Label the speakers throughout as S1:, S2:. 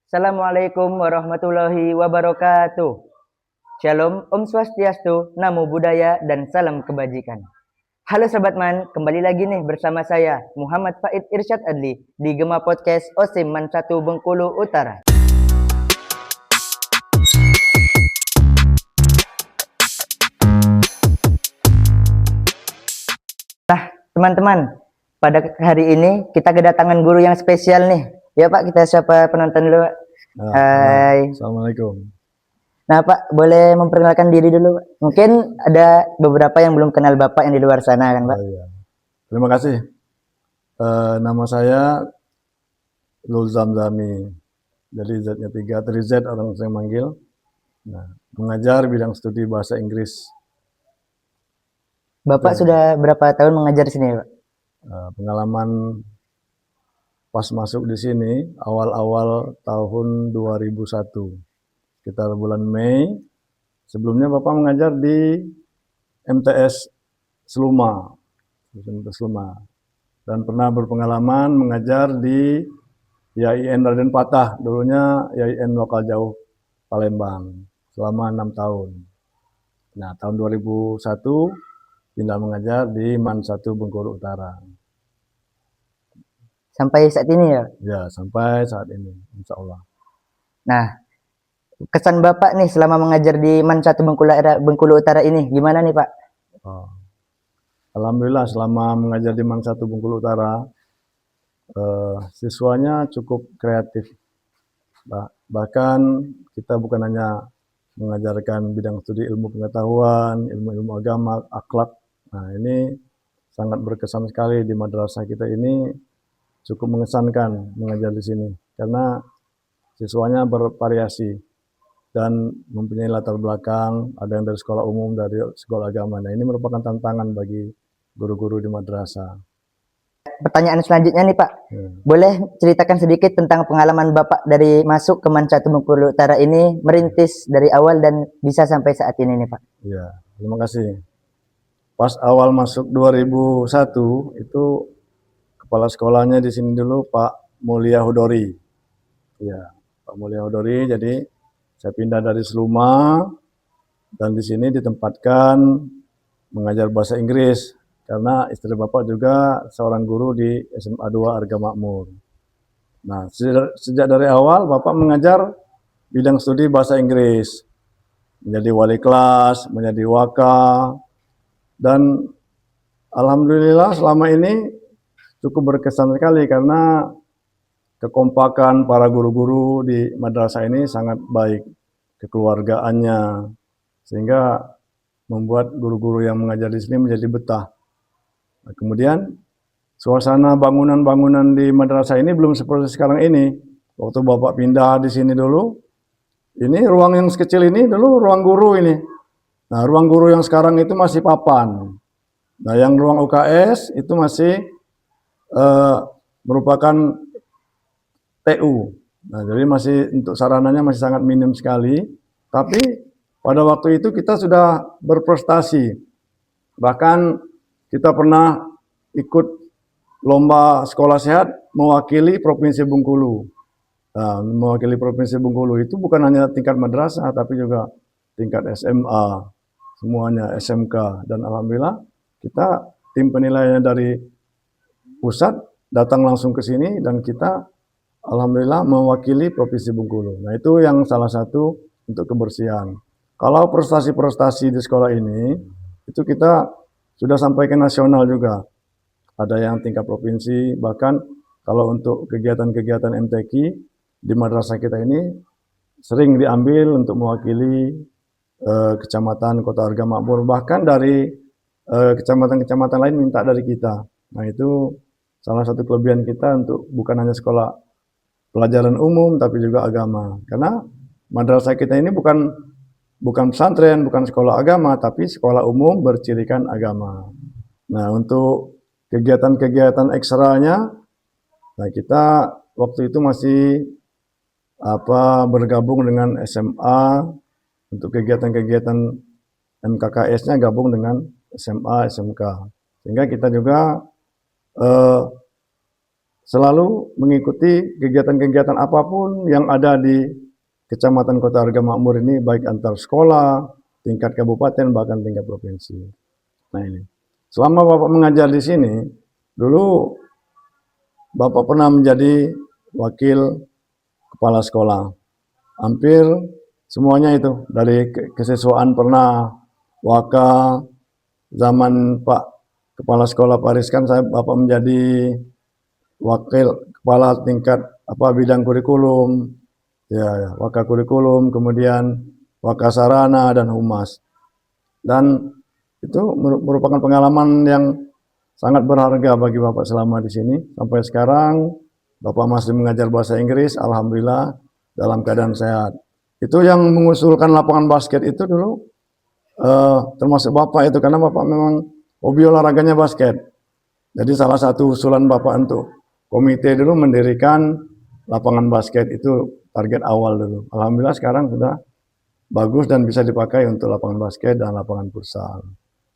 S1: Assalamualaikum warahmatullahi wabarakatuh. Shalom, Om Swastiastu, Namo Buddhaya, dan salam kebajikan. Halo Sobat Man, kembali lagi nih bersama saya Muhammad Faid Irsyad Adli di Gema Podcast Osim Man 1 Bengkulu Utara. Nah, teman-teman, pada hari ini kita kedatangan guru yang spesial nih. Ya Pak, kita siapa penonton dulu Pak? Hai.
S2: Assalamualaikum.
S1: Nah Pak, boleh memperkenalkan diri dulu Pak? Mungkin ada beberapa yang belum kenal Bapak yang di luar sana kan Pak?
S2: Iya. Terima kasih. Nama saya Lul Zamzami. Jadi Z-nya 3, 3Z orang saya manggil. Nah, mengajar bidang studi bahasa Inggris.
S1: Bapak sudah berapa tahun mengajar di sini Pak?
S2: Pengalaman pas masuk di sini awal-awal tahun 2001, sekitar bulan Mei. Sebelumnya Bapak mengajar di MTS Seluma, dan pernah berpengalaman mengajar di YIN Raden Patah, dulunya YIN Lokal Jauh Palembang, selama 6 tahun. Nah, tahun 2001 pindah mengajar di MAN 1 Bengkulu Utara.
S1: Sampai saat ini ya?
S2: Ya, sampai saat ini, insya Allah.
S1: Nah, kesan Bapak nih selama mengajar di MAN 1 Bengkulu Utara ini, gimana nih Pak?
S2: Alhamdulillah selama mengajar di MAN 1 Bengkulu Utara, siswanya cukup kreatif. Bahkan kita bukan hanya mengajarkan bidang studi ilmu pengetahuan, ilmu-ilmu agama, akhlak. Nah, ini sangat berkesan sekali di madrasah kita ini, cukup mengesankan mengajar di sini karena siswanya bervariasi dan mempunyai latar belakang, ada yang dari sekolah umum, dari sekolah agama. Nah, ini merupakan tantangan bagi guru-guru di madrasah.
S1: Pertanyaan selanjutnya nih Pak, boleh ceritakan sedikit tentang pengalaman Bapak dari masuk ke MAN 1 Bengkulu Utara ini, merintis dari awal dan bisa sampai saat ini nih Pak?
S2: Iya, terima kasih. Pas awal masuk 2001 itu kepala sekolahnya di sini dulu Pak Mulia Hudori. Ya, Pak Mulia Hudori. Jadi saya pindah dari Seluma dan di sini ditempatkan mengajar bahasa Inggris karena istri Bapak juga seorang guru di SMA 2 Arga Makmur. Nah, sejak dari awal Bapak mengajar bidang studi bahasa Inggris, menjadi wali kelas, menjadi waka, dan alhamdulillah selama ini cukup berkesan sekali karena kekompakan para guru-guru di madrasah ini sangat baik, kekeluargaannya, sehingga membuat guru-guru yang mengajar di sini menjadi betah. Nah, kemudian suasana bangunan-bangunan di madrasah ini belum seperti sekarang ini. Waktu Bapak pindah di sini dulu, ini ruang yang sekecil ini dulu ruang guru ini. Nah, ruang guru yang sekarang itu masih papan. Nah, yang ruang UKS itu masih merupakan TU. Nah, jadi masih untuk sarananya masih sangat minim sekali. Tapi pada waktu itu kita sudah berprestasi. Bahkan kita pernah ikut lomba sekolah sehat mewakili Provinsi Bengkulu. Nah, mewakili Provinsi Bengkulu itu bukan hanya tingkat madrasah, tapi juga tingkat SMA, semuanya SMK. Dan alhamdulillah kita tim penilaian dari pusat datang langsung ke sini dan kita alhamdulillah mewakili Provinsi Bengkulu. Nah, itu yang salah satu untuk kebersihan. Kalau prestasi-prestasi di sekolah ini, itu kita sudah sampai ke nasional juga. Ada yang tingkat provinsi, bahkan kalau untuk kegiatan-kegiatan MTQ di madrasah kita ini sering diambil untuk mewakili kecamatan Kota Arga Makmur, bahkan dari kecamatan-kecamatan lain minta dari kita. Nah, itu salah satu kelebihan kita untuk bukan hanya sekolah pelajaran umum tapi juga agama. Karena madrasah kita ini bukan pesantren, bukan sekolah agama, tapi sekolah umum bercirikan agama. Nah, untuk kegiatan-kegiatan ekstranya, nah kita waktu itu masih bergabung dengan SMA untuk kegiatan-kegiatan MKKS-nya gabung dengan SMA, SMK. Sehingga kita juga selalu mengikuti kegiatan-kegiatan apapun yang ada di Kecamatan Kota Hargamakmur ini, baik antar sekolah, tingkat kabupaten, bahkan tingkat provinsi. Nah ini, selama Bapak mengajar di sini, dulu Bapak pernah menjadi wakil kepala sekolah. Hampir semuanya itu, dari kesiswaan pernah, waka, zaman Pak Kepala Sekolah Pak Rizkan, Bapak menjadi wakil kepala tingkat bidang kurikulum, ya, waka kurikulum, kemudian waka sarana dan humas. Dan itu merupakan pengalaman yang sangat berharga bagi Bapak selama di sini. Sampai sekarang Bapak masih mengajar bahasa Inggris, alhamdulillah dalam keadaan sehat. Itu yang mengusulkan lapangan basket itu dulu termasuk Bapak itu, karena Bapak memang hobi olahraganya basket. Jadi salah satu usulan Bapak untuk komite dulu mendirikan lapangan basket, itu target awal dulu. Alhamdulillah sekarang sudah bagus dan bisa dipakai untuk lapangan basket dan lapangan futsal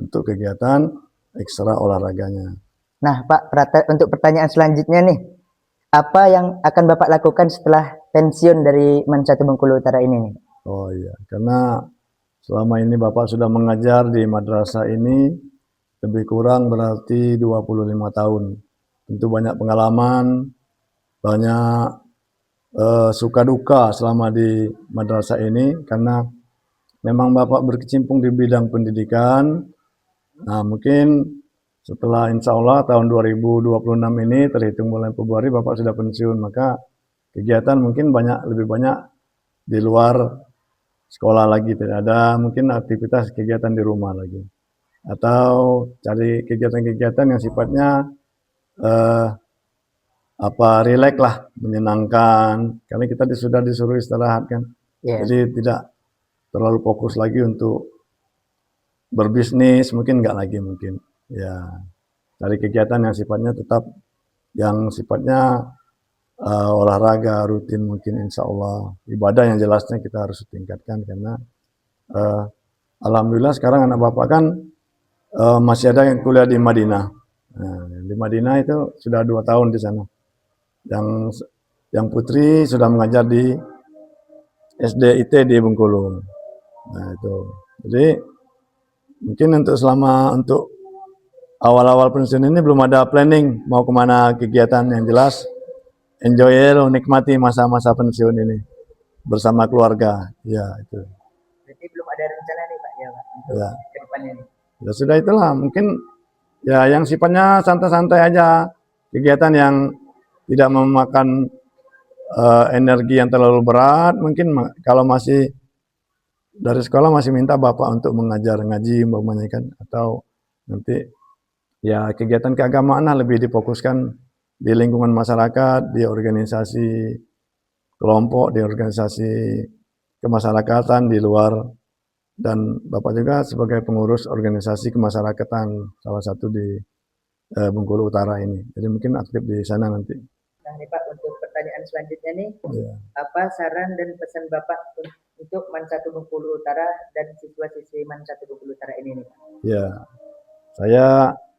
S2: untuk kegiatan ekstra olahraganya.
S1: Nah, Pak, untuk pertanyaan selanjutnya nih, apa yang akan Bapak lakukan setelah pensiun dari MAN 1 Bengkulu Utara ini nih?
S2: Oh iya, karena selama ini Bapak sudah mengajar di madrasah ini lebih kurang berarti 25 tahun. Tentu banyak pengalaman, banyak suka duka selama di madrasah ini, karena memang Bapak berkecimpung di bidang pendidikan. Nah, mungkin setelah insya Allah tahun 2026 ini, terhitung mulai Februari, Bapak sudah pensiun, maka kegiatan mungkin lebih banyak di luar sekolah lagi, tidak ada mungkin aktivitas kegiatan di rumah lagi. Atau cari kegiatan-kegiatan yang sifatnya rileks lah, menyenangkan, karena kita sudah disuruh istirahat kan. Jadi tidak terlalu fokus lagi untuk berbisnis, mungkin enggak lagi mungkin. Ya, cari kegiatan yang sifatnya tetap yang sifatnya olahraga rutin, mungkin insya Allah. Ibadah yang jelasnya kita harus tingkatkan, karena alhamdulillah sekarang anak Bapak kan masih ada yang kuliah di Madinah. Nah, di Madinah itu sudah 2 tahun di sana. Yang putri sudah mengajar di SDIT di Bengkulu. Nah itu, jadi mungkin untuk awal-awal pensiun ini belum ada planning mau kemana kegiatan. Yang jelas enjoy, nikmati masa-masa pensiun ini bersama keluarga. Ya itu.
S1: Berarti belum ada rencana nih Pak, ya Pak, untuk ke depannya nih?
S2: Ya sudah, itulah mungkin ya yang sifatnya santai-santai aja, kegiatan yang tidak memakan energi yang terlalu berat. Mungkin kalau masih dari sekolah masih minta Bapak untuk mengajar ngaji umpamanya kan, atau nanti ya kegiatan keagamaan lebih difokuskan di lingkungan masyarakat, di organisasi kelompok, di organisasi kemasyarakatan di luar. Dan Bapak juga sebagai pengurus organisasi kemasyarakatan salah satu di Bengkulu Utara ini. Jadi mungkin aktif di sana nanti.
S1: Nah nih Pak, untuk pertanyaan selanjutnya nih, apa saran dan pesan Bapak untuk MAN 1 Bengkulu Utara dan siswa-siswi MAN 1 Bengkulu Utara ini nih Pak?
S2: Ya, saya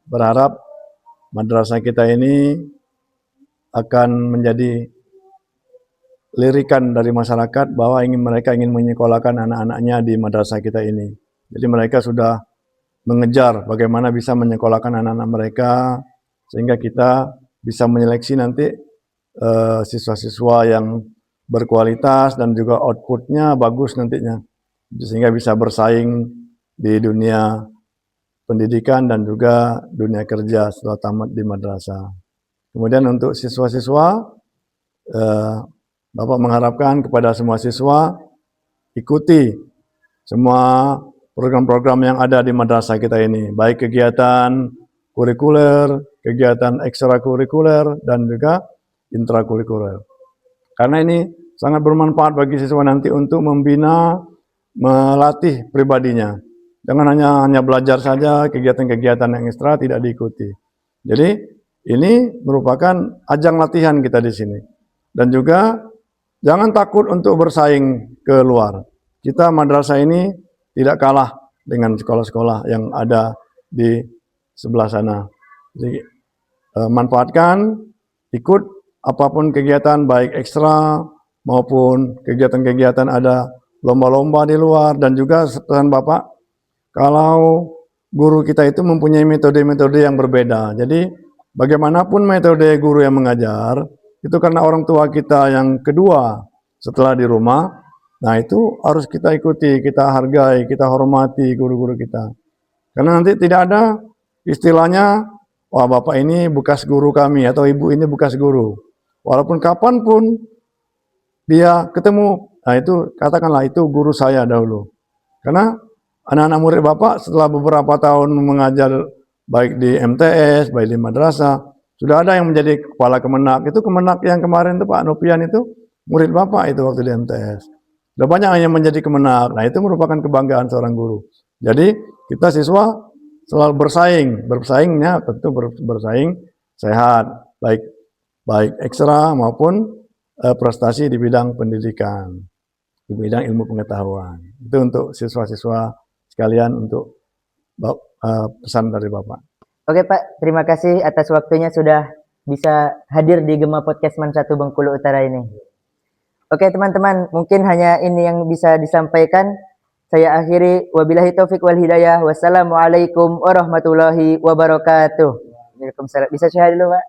S2: berharap madrasah kita ini akan menjadi lirikan dari masyarakat bahwa mereka ingin menyekolahkan anak-anaknya di madrasah kita ini. Jadi mereka sudah mengejar bagaimana bisa menyekolahkan anak-anak mereka, sehingga kita bisa menyeleksi nanti siswa-siswa yang berkualitas dan juga outputnya bagus nantinya, sehingga bisa bersaing di dunia pendidikan dan juga dunia kerja setelah tamat di madrasah. Kemudian untuk siswa-siswa, Bapak mengharapkan kepada semua siswa ikuti semua program-program yang ada di madrasah kita ini, baik kegiatan kurikuler, kegiatan ekstrakurikuler, dan juga intrakurikuler. Karena ini sangat bermanfaat bagi siswa nanti untuk membina, melatih pribadinya. Jangan hanya belajar saja, kegiatan-kegiatan yang ekstra tidak diikuti. Jadi ini merupakan ajang latihan kita di sini. Dan juga jangan takut untuk bersaing ke luar. Kita madrasah ini tidak kalah dengan sekolah-sekolah yang ada di sebelah sana. Jadi manfaatkan ikut apapun kegiatan baik ekstra maupun kegiatan-kegiatan ada lomba-lomba di luar. Dan juga pesan Bapak, kalau guru kita itu mempunyai metode-metode yang berbeda. Jadi bagaimanapun metode guru yang mengajar, itu karena orang tua kita yang kedua setelah di rumah, nah itu harus kita ikuti, kita hargai, kita hormati guru-guru kita. Karena nanti tidak ada istilahnya, wah bapak ini bekas guru kami atau ibu ini bekas guru. Walaupun kapanpun dia ketemu, nah itu katakanlah itu guru saya dahulu. Karena anak-anak murid bapak setelah beberapa tahun mengajar baik di MTS, baik di madrasah, sudah ada yang menjadi kepala kemenak. Itu kemenak yang kemarin itu Pak Nopian itu murid bapak itu waktu di MTS. Sudah banyak yang menjadi kemenak. Nah itu merupakan kebanggaan seorang guru. Jadi kita siswa selalu bersaingnya tentu bersaing sehat, baik ekstra maupun prestasi di bidang pendidikan, di bidang ilmu pengetahuan. Itu untuk siswa-siswa sekalian untuk pesan dari Bapak.
S1: Oke Pak, terima kasih atas waktunya sudah bisa hadir di Gema Podcast Man 1 Bengkulu Utara ini. Oke teman-teman, mungkin hanya ini yang bisa disampaikan. Saya akhiri, wabillahi taufik wal hidayah. Wassalamualaikum warahmatullahi wabarakatuh. Waalaikumsalam. Bisa syahid dulu Pak.